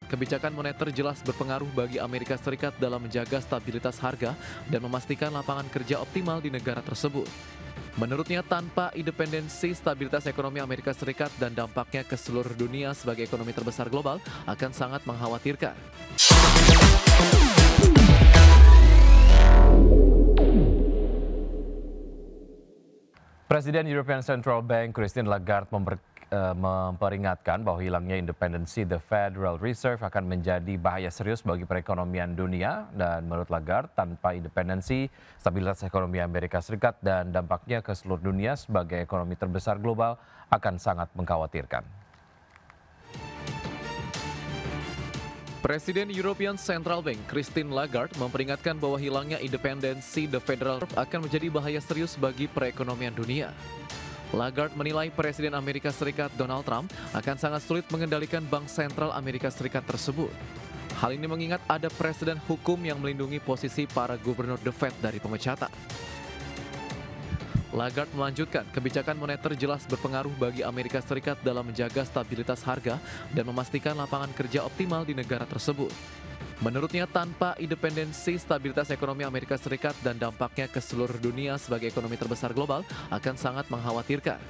kebijakan moneter jelas berpengaruh bagi Amerika Serikat dalam menjaga stabilitas harga dan memastikan lapangan kerja optimal di negara tersebut. Menurutnya, tanpa independensi, stabilitas ekonomi Amerika Serikat dan dampaknya ke seluruh dunia sebagai ekonomi terbesar global akan sangat mengkhawatirkan. Presiden European Central Bank Christine Lagarde memperingatkan bahwa hilangnya independensi The Federal Reserve akan menjadi bahaya serius bagi perekonomian dunia. Dan menurut Lagarde, tanpa independensi, stabilitas ekonomi Amerika Serikat dan dampaknya ke seluruh dunia sebagai ekonomi terbesar global akan sangat mengkhawatirkan. Presiden European Central Bank Christine Lagarde memperingatkan bahwa hilangnya independensi The Federal Reserve akan menjadi bahaya serius bagi perekonomian dunia. Lagarde menilai Presiden Amerika Serikat Donald Trump akan sangat sulit mengendalikan Bank Sentral Amerika Serikat tersebut. Hal ini mengingat ada presiden hukum yang melindungi posisi para gubernur The Fed dari pemecatan. Lagarde melanjutkan, kebijakan moneter jelas berpengaruh bagi Amerika Serikat dalam menjaga stabilitas harga dan memastikan lapangan kerja optimal di negara tersebut. Menurutnya, tanpa independensi, stabilitas ekonomi Amerika Serikat dan dampaknya ke seluruh dunia sebagai ekonomi terbesar global akan sangat mengkhawatirkan.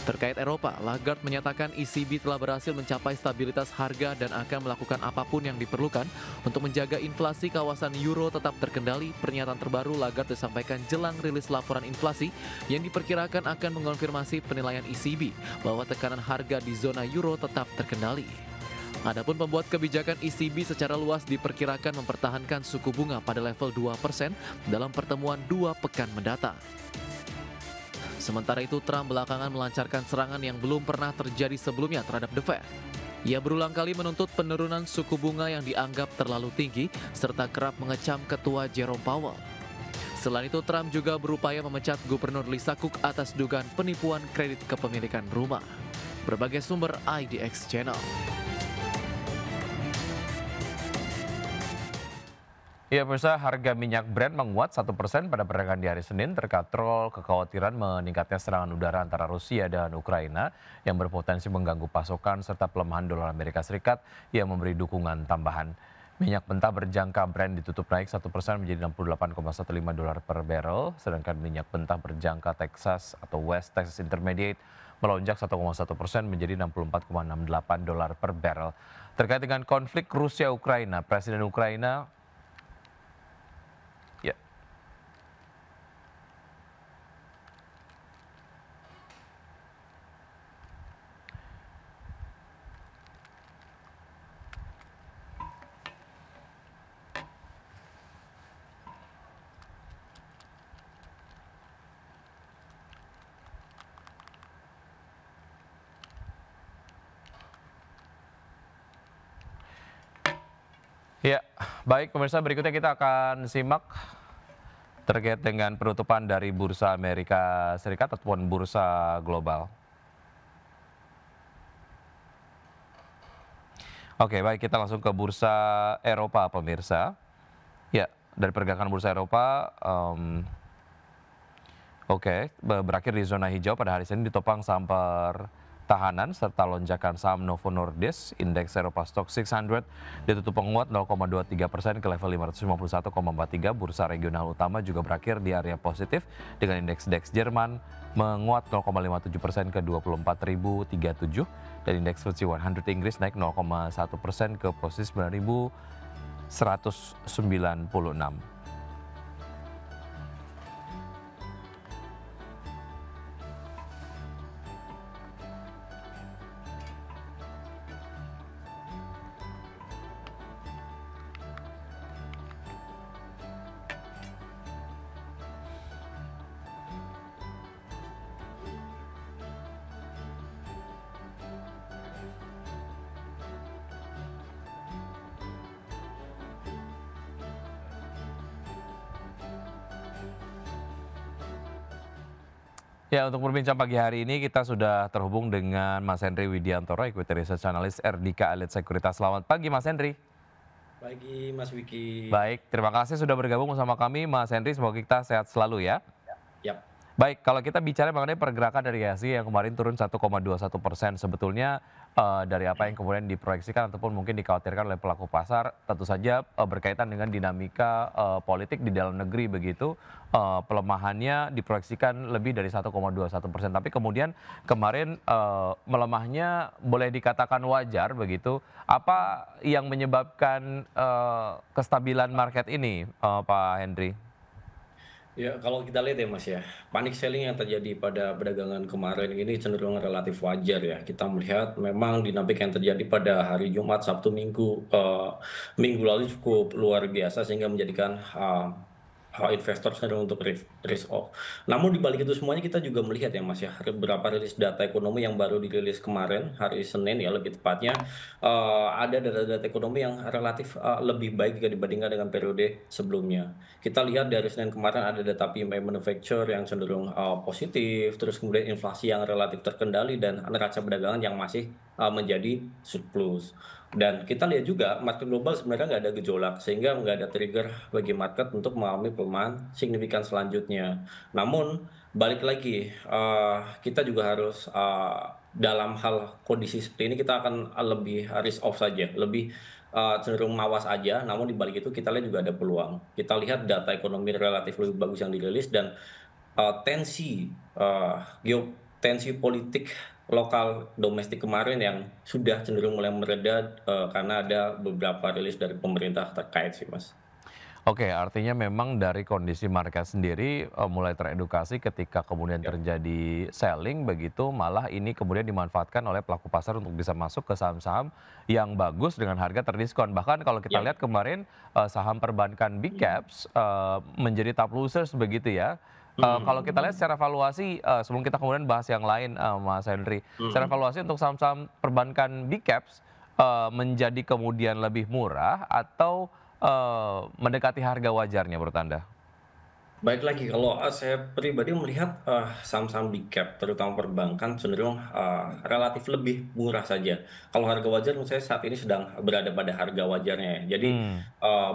Terkait Eropa, Lagarde menyatakan ECB telah berhasil mencapai stabilitas harga dan akan melakukan apapun yang diperlukan untuk menjaga inflasi kawasan euro tetap terkendali. Pernyataan terbaru Lagarde disampaikan jelang rilis laporan inflasi yang diperkirakan akan mengonfirmasi penilaian ECB bahwa tekanan harga di zona euro tetap terkendali. Adapun pembuat kebijakan ECB secara luas diperkirakan mempertahankan suku bunga pada level 2% dalam pertemuan 2 pekan mendatang. Sementara itu, Trump belakangan melancarkan serangan yang belum pernah terjadi sebelumnya terhadap The Fed. Ia berulang kali menuntut penurunan suku bunga yang dianggap terlalu tinggi, serta kerap mengecam ketua Jerome Powell. Selain itu, Trump juga berupaya memecat Gubernur Lisa Cook atas dugaan penipuan kredit kepemilikan rumah. Berbagai sumber IDX Channel. Ya, pemirsa, harga minyak Brent menguat 1% pada perdagangan di hari Senin terkatrol kekhawatiran meningkatnya serangan udara antara Rusia dan Ukraina yang berpotensi mengganggu pasokan serta pelemahan dolar Amerika Serikat yang memberi dukungan tambahan. Minyak mentah berjangka Brent ditutup naik 1% menjadi 68,15 dolar per barrel, sedangkan minyak mentah berjangka Texas atau West Texas Intermediate melonjak 1,1% menjadi 64,68 dolar per barrel. Terkait dengan konflik Rusia-Ukraina, Presiden Ukraina Ya, baik pemirsa, berikutnya kita akan simak terkait dengan penutupan dari Bursa Amerika Serikat ataupun Bursa Global. Oke, baik, kita langsung ke Bursa Eropa pemirsa. Ya, dari pergerakan Bursa Eropa, berakhir di zona hijau pada hari Senin ditopang saham pertahanan serta lonjakan saham Novo Nordisk. Indeks Eropa Stock 600 ditutup menguat 0,23% ke level 551,43. Bursa regional utama juga berakhir di area positif dengan indeks DAX Jerman menguat 0,57% ke 24.037 dan indeks FTSE 100 Inggris naik 0,1% ke posisi 9.196. Ya, untuk berbincang pagi hari ini kita sudah terhubung dengan Mas Henry Widiantoro, Equity Research Analyst RDK Elite Sekuritas. Selamat pagi Mas Henry. Pagi Mas Wiki. Baik, terima kasih sudah bergabung bersama kami Mas Henry, semoga kita sehat selalu ya. Yap. Baik, kalau kita bicara mengenai pergerakan dari IHSG yang kemarin turun 1,21%, sebetulnya dari apa yang kemudian diproyeksikan ataupun mungkin dikhawatirkan oleh pelaku pasar, tentu saja berkaitan dengan dinamika politik di dalam negeri begitu, pelemahannya diproyeksikan lebih dari 1,21%. Tapi kemudian kemarin melemahnya boleh dikatakan wajar begitu. Apa yang menyebabkan kestabilan market ini, Pak Henry? Ya, kalau kita lihat ya Mas ya, panik selling yang terjadi pada perdagangan kemarin ini cenderung relatif wajar ya. Kita melihat memang dinamika yang terjadi pada hari Jumat, Sabtu, Minggu, minggu lalu cukup luar biasa sehingga menjadikan investor cenderung untuk risk off. Namun di balik itu semuanya kita juga melihat ya Mas ya, beberapa rilis data ekonomi yang baru dirilis kemarin hari Senin ya lebih tepatnya, ada data-data ekonomi yang relatif lebih baik jika dibandingkan dengan periode sebelumnya. Kita lihat dari Senin kemarin ada data PMI manufacture yang cenderung positif, terus kemudian inflasi yang relatif terkendali dan neraca perdagangan yang masih menjadi surplus. Dan kita lihat juga market global sebenarnya nggak ada gejolak, sehingga nggak ada trigger bagi market untuk mengalami pelemahan signifikan selanjutnya. Namun balik lagi, kita juga harus dalam hal kondisi seperti ini kita akan lebih risk off saja, lebih cenderung mawas aja. Namun di balik itu kita lihat juga ada peluang. Kita lihat data ekonomi relatif lebih bagus yang dirilis dan tensi tensi politik lokal domestik kemarin yang sudah cenderung mulai mereda karena ada beberapa rilis dari pemerintah terkait sih Mas. Oke, artinya memang dari kondisi market sendiri mulai teredukasi ketika kemudian Ya. terjadi selling begitu, malah ini kemudian dimanfaatkan oleh pelaku pasar untuk bisa masuk ke saham-saham yang bagus dengan harga terdiskon. Bahkan kalau kita Ya. lihat kemarin saham perbankan big caps menjadi top losers begitu ya. Kalau kita lihat secara valuasi, sebelum kita kemudian bahas yang lain, Mas Henry, secara Mhm. valuasi untuk saham-saham perbankan big caps menjadi kemudian lebih murah atau mendekati harga wajarnya menurut Anda? Baik lagi, kalau saya pribadi melihat saham-saham big cap, terutama perbankan, cenderung relatif lebih murah saja. Kalau harga wajar, menurut saya saat ini sedang berada pada harga wajarnya ya. Jadi Hmm.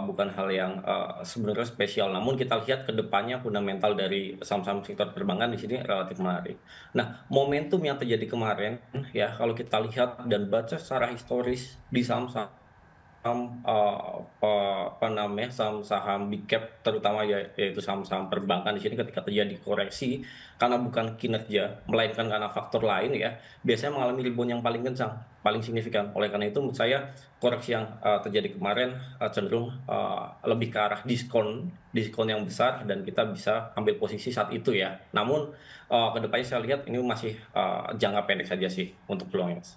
bukan hal yang sebenarnya spesial. Namun kita lihat ke depannya fundamental dari saham-saham sektor perbankan di sini relatif menarik. Nah, momentum yang terjadi kemarin, ya kalau kita lihat dan baca secara historis di saham-saham apa namanya, saham-saham big cap terutama yaitu saham-saham perbankan di sini ketika terjadi koreksi karena bukan kinerja, melainkan karena faktor lain ya, biasanya mengalami rebound yang paling kencang, paling signifikan. Oleh karena itu menurut saya koreksi yang terjadi kemarin cenderung lebih ke arah diskon diskon yang besar dan kita bisa ambil posisi saat itu ya. Namun ke depannya saya lihat ini masih jangka pendek saja sih untuk peluangnya, Mas.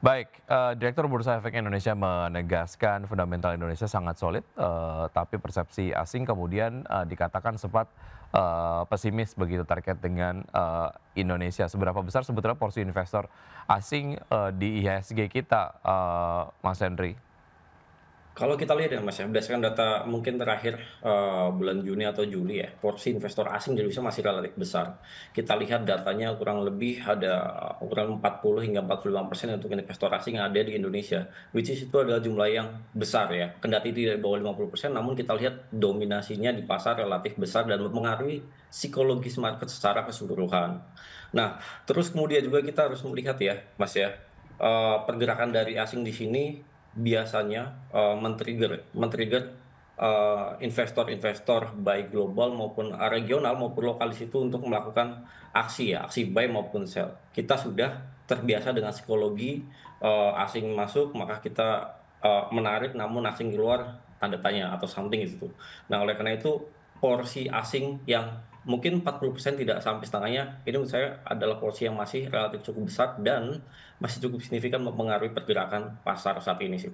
Baik, Direktur Bursa Efek Indonesia menegaskan fundamental Indonesia sangat solid, tapi persepsi asing kemudian dikatakan sempat pesimis begitu terkait dengan Indonesia. Seberapa besar sebetulnya porsi investor asing di IHSG kita, Mas Henry? Kalau kita lihat ya Mas ya, berdasarkan data mungkin terakhir bulan Juni atau Juli ya, porsi investor asing di Indonesia masih relatif besar. Kita lihat datanya kurang lebih ada kurang 40 hingga 45% untuk investor asing yang ada di Indonesia, which is itu adalah jumlah yang besar ya. Kendati tidak di bawah 50%, namun kita lihat dominasinya di pasar relatif besar dan mempengaruhi psikologis market secara keseluruhan. Nah, terus kemudian juga kita harus melihat ya, Mas ya, pergerakan dari asing di sini biasanya men-trigger investor-investor baik global maupun regional maupun lokal di situ untuk melakukan aksi ya, aksi buy maupun sell. Kita sudah terbiasa dengan psikologi asing masuk maka kita menarik, namun asing keluar tanda tanya atau something itu. Nah, oleh karena itu porsi asing yang mungkin 40% tidak sampai setengahnya, ini menurut saya adalah porsi yang masih relatif cukup besar dan masih cukup signifikan mempengaruhi pergerakan pasar saat ini sih.